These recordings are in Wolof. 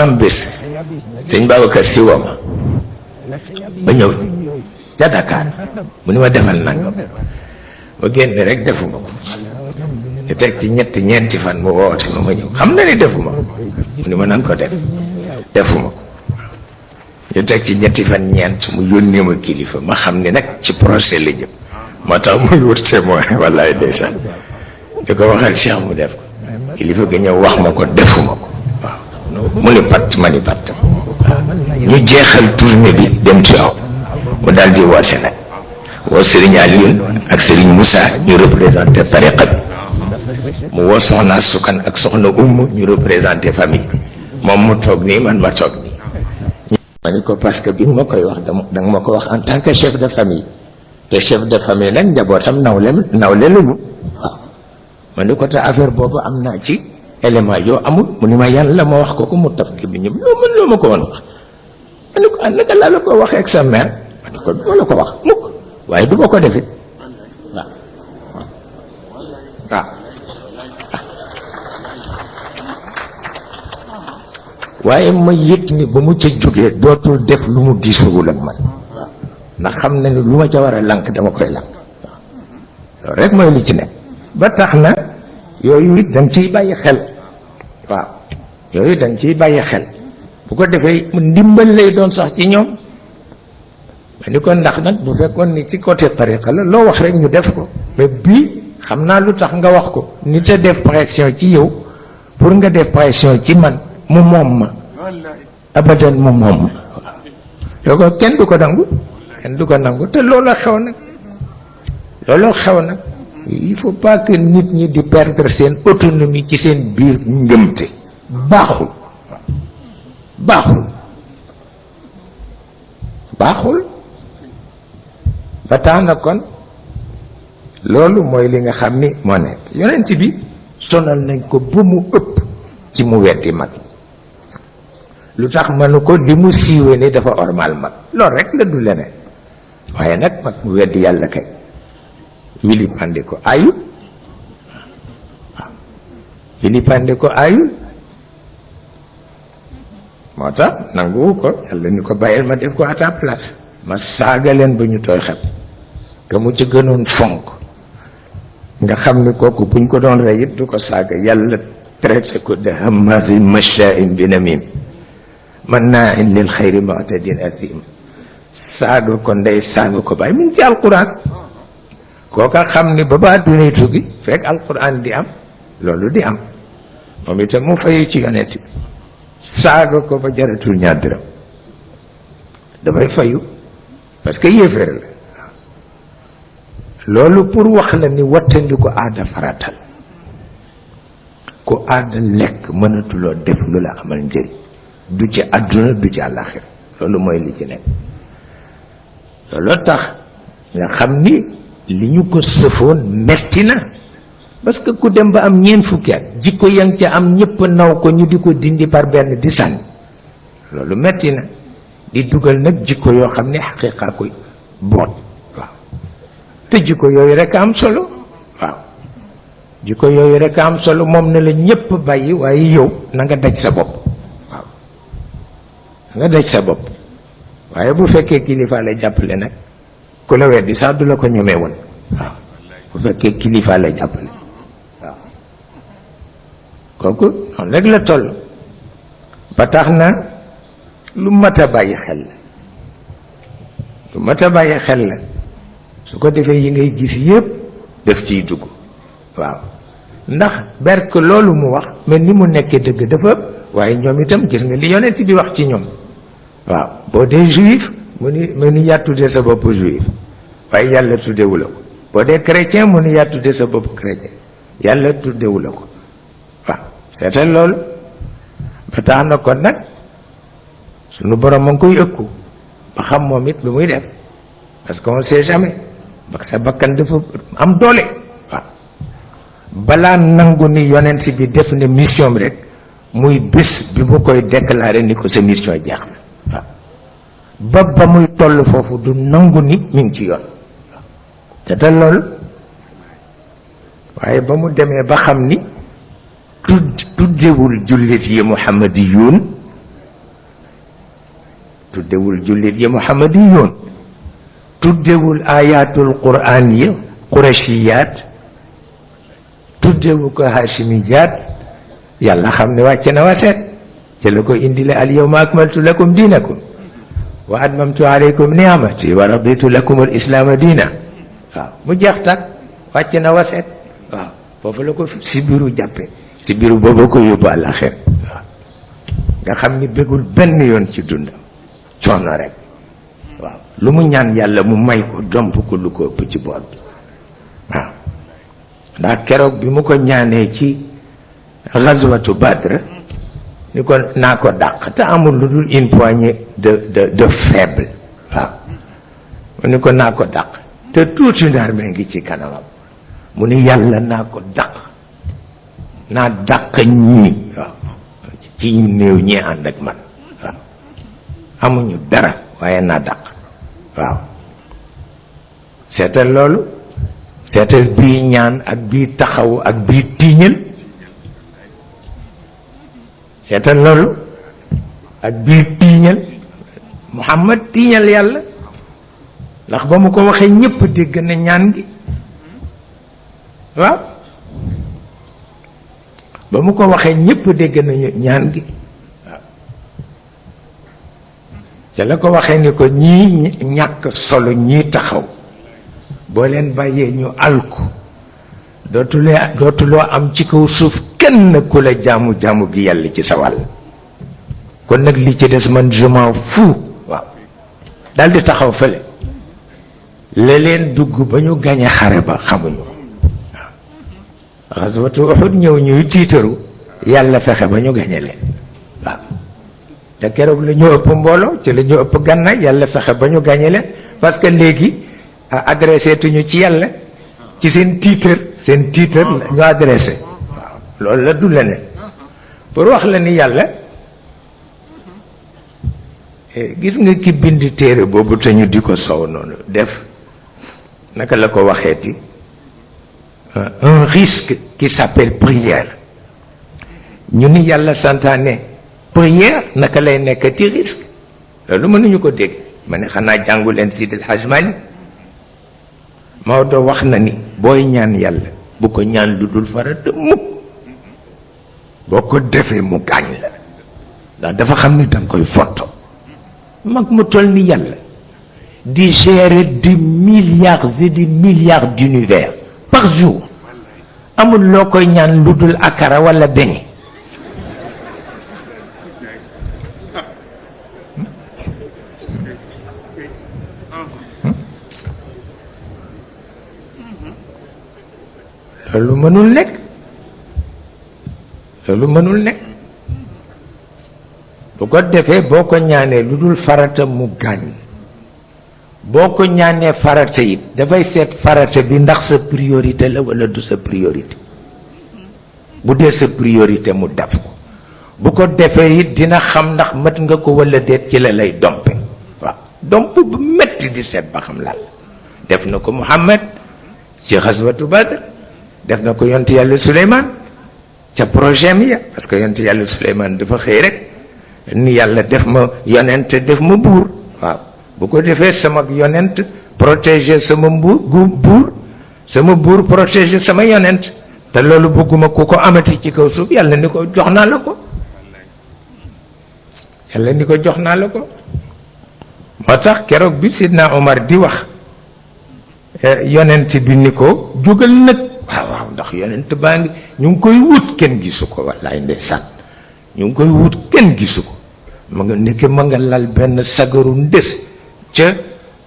am bés sëñ Babacar Si woo ma ba ñëw ca Dakar mu ni ma defal nangam ma génn rek defuma ko ñu teg ci ñeenti fan mu woote ma ñëw xam na ni defuma ko mu ni ma nan ko defuma ko ñu teg ci ñetti fan ñeent mu yónnee ma kilifa ma xam ni nag ci procès la jëm moo tax muy wut témoin wallaay ndeysaan di ko waxal Cheikh mu def ko kilifa ga ñëw wax ma ko defuma ko waaw mu ni patt ma ni patt waaw ñu jeexal tournée bi dem ci yow mu daal di woote nag woo Serigne Alioune ak Serigne Moussa ñu représenté tariqa bi mu woo soxna Sukan ak soxna ñu représenté famille moom mu toog nii man ma toog nii ma ni ko parce que bi nga ma koy wax danga ma ko wax en tant que chef de famille te chef de famille nag njabootam nawle lañu waaw ma ni ko te affaire boobu am naa ci élément yoo amul mu ni ma yàlla ma wax ko mu taf gémmiñam loo ma ko woon wax ma ni ko naka laa la ko waxee ak sa mère ma ni ko duma la ko wax mukk waaye du ma ko defit waaw waaw waaye ma yëg ni ba mu ca jógee dootul def lu mu diisuwul ak man ndax xam na ni lu ma ca war a lank dama koy lank waaw loolu rek mooy li ci nekk ba tax na yooyu it danga ciy bàyyi xel waaw yooyu danga ciy bàyyi xel bu ko defee ndimbal lay doon sax ci ñoom ma ni ko ndax nag bu fekkoon ni ci côté tariqa la loo wax rek ñu def ko mais bii xam naa lu tax nga wax ko nit a def pression ci yow pour nga def pression ci man mu moom ma abadan mu moom ma waaw ko kenn du ko nangu te looloo xew nag il faut pas que nit ñi di perdre seen autonomie ci seen biir ngëmte baaxul ba tax na kon loolu mooy li nga xam ni moo nekk yonent bi sonal nañ ko ba mu ëpp ci mu weddi mag lu tax mënu ko li mu siiwee ni dafa ormal mag loolu rek la du leneen waaye nag mag mu weddi yàlla kay wili pande ko ayul waaw wili pande ko ayul moo tax nanguwu ko yàlla ni ko bàyyil ma def ko à ta place ma saaga leen ba ñu tooy xeb que mu ci gënoon fonk nga xam ni kooku buñ ko doon rey it du ko saaga yàlla traité ko de hamazin masha'in bi namim manna'in lil xayri mu'tadin athim saaga ko ndey saaga ko bàyyi min ci alquran kooka xam ni ba ba dunay tukki fekk alquran di am loolu di am moom itam mu fayu ci yonent bi saaga ko ba jaratul ñaar dërëm dafay fayu parce que yéeféer la loolu pour wax la ni wattandi ko aada faratal ku aada lekk mënatuloo def lu la amal njëriñ du ci àdduna du ci àllaaxira loolu mooy li ci nekk looloo tax nga xam ni li ñu ko sëfoon metti na parce que ku dem ba am ñeent fukki at jikko yang ca am ñëpp naw ko ñu di ko dindi par benn di sànni loolu metti na di dugal nag jikko yoo xam ne xaqiiqa koy boot waaw te jikko yooyu rek am solo waaw jikko yooyu rek am solo moom na la ñëpp bàyyi waaye yow na nga daj sa bopp waaw na nga daj sa bopp waaye bu fekkee kilifa la jàppale nag ku la weddi sax du la ko ñemee woon waaw bu fekkee kilifa la jàppale waaw kooku noonu rek la toll ba tax na lu mat a bàyyi xel la su ko defee yi ngay gis yépp def ciy dugg waaw ndax berk loolu mu wax mais ni mu nekkee dëgg dafa waaye ñoom itam gis nga li yonent bi wax ci ñoom waaw boo dee juif mu ni yaa tuddee sa bopp juif waaye yàlla tuddewu la ko boo dee chrétien mu ni yaa tuddee sa bopp chrétien yàlla tuddewu la ko waaw seetal loolu ba tax na kon nag sunu borom a ngi koy ëkku ba xam moom it lu muy def parce que on sait jamais parce que sa bakkan dafa am doole waaw balaa nangu ni yonent bi def ne mission bi rek muy bés bi mu koy déclarer ni ko sa mission jeex na waaw ba muy toll foofu du nangu ni mi ngi ci yoon te te loolu waaye ba mu demee ba xam ni tuddewul jullit yi muhammadiyuun tuddewul jullit yi muhammadiyun tuddewul ayatul quran yi qurashiyat tuddewu ko hashimiyat yàlla xam ne wàcc na waseet ci la ko indile al yawma akmaltu lakum diinakum wa atmamtu alaykum ni'amati wa raditu lakum al islaama diina waaw mu jeex tak wàcc na waseet waaw foofu la ko si biiru jàppe si biiru boobu ko yóbbu àllaxir waaw nga xam ni bégul benn yoon ci dundam coono rek waaw lu mu ñaan yàlla mu may ko domp ko lu ko ëpp ci bool bi waaw ndax keroog bi mu ko ñaanee ci gazwatu Badr ni ko naa ko dàq te amul lu dul une poignée de faible waaw mu ni ko naa ko dàq te tuuti ndaar mee ngi ci kanamam mu ni yàlla naa ko dàq naa dàq ñii waaw ci ñu néew ñi ànd ak man waaw amuñu dara waaye naa dàq waaw seetal loolu seetal bii ñaan ak bii taxaw ak bii tiiñal seetal loolu ak bii tiiñal Muhammad tiiñal yàlla ndax ba mu ko waxee ñépp dégg na ñaan gi waaw ba mu ko waxee ñépp dégg nañu ñaan gi waaw ca la ko waxee ni ko ñii ñàkk solo ñii taxaw boo leen bàyyee ñu alku dootuloo am ci kaw suuf kenn ku la jaamu gi yàlla ci sa wàll kon nag li ci des man je m'en fous waaw daal di taxaw fële la leen dugg ba ñu gañe xare ba xamuñu waaw xaswatu Uhud ñëw ñuy tiitaru yàlla fexe ba ñu gañe leen waaw te keroog la ñu ëpp mbooloo ci la ñu ëpp gànnaay yàlla fexe ba ñu gañe leen parce que léegi adressé tuñu ci yàlla ci seen tiitar la ñu adressé waaw loolu la du leneen pour wax la ni yàlla gis nga ki bind téere boobu te ñu di ko sow noonu def naka la ko waxeeti un risque qui s'appelle prière ñu ni yàlla santaane prière naka lay nekkati risque loolu mënuñu ko dégg ma ne xanaa jàngu leen Sidil Hadj Malick Maodo wax na ni booy ñaan yàlla bu ko ñaan lu dul farata mukk boo ko defee mu gaañ la ndax dafa xam ni danga koy fonto mag mu toll ni yàlla di gérer des milliards et des milliards d'univers par jour amul loo koy ñaan lu dul akara wala beñe loolu mënul nekk bu ko defee boo ko ñaanee lu dul farata mu gaañ boo ko ñaanee farata it dafay seet farata bi ndax sa priorité la wala du sa priorité bu dee sa priorité mu def ko bu ko defee it dina xam ndax mat nga ko wala déet ci la lay dompe waaw domp bu metti di seet ba xam lan la def na ko Muhammad ci xaswatu Badr def na ko yonent yàlla Suleymaan ca projet mi ya parce que yonent yàlla Suleymaan dafa xëy rek ni yàlla def ma yonent def ma buur waaw bu ko defee sama yonent protéger sama buur sama buur protéger sama yonent te loolu bëgguma ku ko amati ci kaw suuf yàlla ni ko jox naa la ko yàlla ni ko jox naa la ko moo tax keroog bi Sidna Omar di wax yonent bi ni ko jógal nag waaw ndax yonent baa ngi ñu ngi koy wut kenn gisu ko wallaay ndeysaan ñu ngi koy wut kenn gisu ko ma nga nekk ma nga lal benn sagaru ndés ca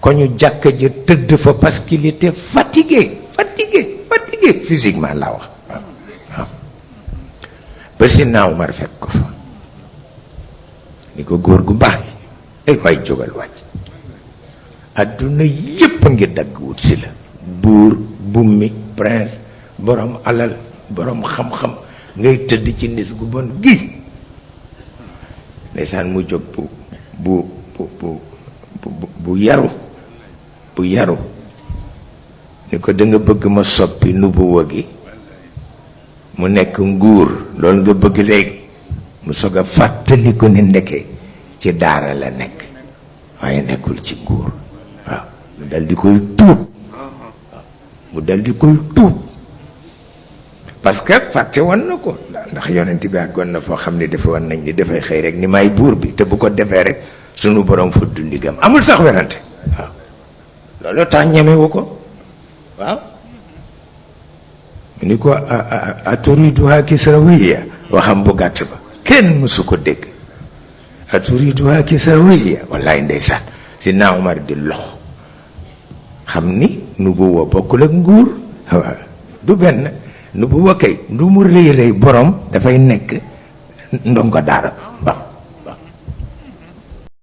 ko ñu jàkka ja tëdd fa parce qu'il était fatigué physiquement laa wax waaw ba Sidna Omar fekk ko fa ni ko góor gu baax yi ay waay jógal wàcc adduna yépp a ngi dagg wut si la buur bummi prince borom alal borom xam-xam ngay tëdd ci nis gu bon gi ndeysaan mu jóg bu yaru ni ko da nga bëgg ma soppi nubuwa gi mu nekk nguur loolu nga bëgg léegi mu soog a fàttali ko ni ndeke ci daara la nekk waaye nekkul ci nguur waaw mu dal di koy tuub mu dal di koy tuub parce que fàtte woon na ko ndax yonent bi àggoon na foo xam ne dafa woon nañ ni dafay xëy rek ni may buur bi te bu ko defee rek sunu borom fudd ndigam amul sax werante waaw loolu tax ñemewu ko waaw mu ni ko aturiduha kisrawiya waxam bu gàtt ba kenn mësu ko dégg aturiduha kisrawiya wallaay ndeysaan si naa Umar di lox xam ni nubuwa bokkul ak nguur waaw du benn nubuwa kay lu mu rëy rëy borom dafay nekk ndongo daara waaw